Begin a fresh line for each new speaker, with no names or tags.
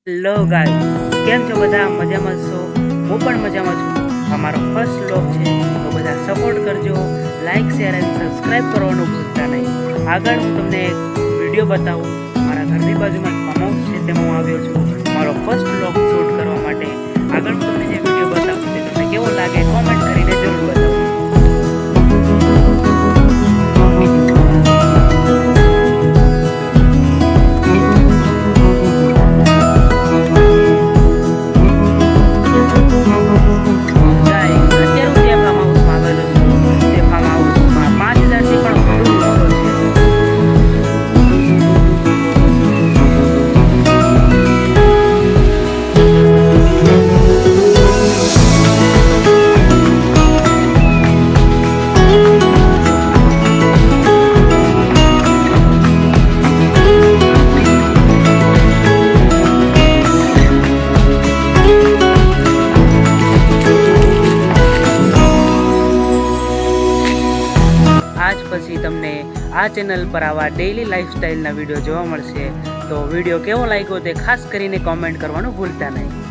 Hello guys, કેમ છો બધા? મજામાં છો? હું પણ મજામાં છું. અમારો ફર્સ્ટ વ્લોગ છે તો બધા સપોર્ટ કરજો, લાઈક શેર અને સબસ્ક્રાઈબ કરવાનું ભૂલતા નહીં. આગળ હું તમને એક વિડીયો બતાવું. મારા ઘરની બાજુમાં એક ફાર્મ હાઉસ છે, તેમાં હું આવ્યો છું મારો ફર્સ્ટ વ્લોગ શૂટ કરવા માટે. આગળ હું તમને જે વિડીયો બતાવું તે તમને કેવો લાગે કોમેન્ટ કરીને જરૂર બતાવો. આજ પછી તમને આ ચેનલ પર આવા ડેઈલી લાઈફસ્ટાઈલના વિડીયો જોવા મળશે. તો વિડીયો કેવો લાગ્યો તે ખાસ કરીને કોમેન્ટ કરવાનું ભૂલતા નહીં.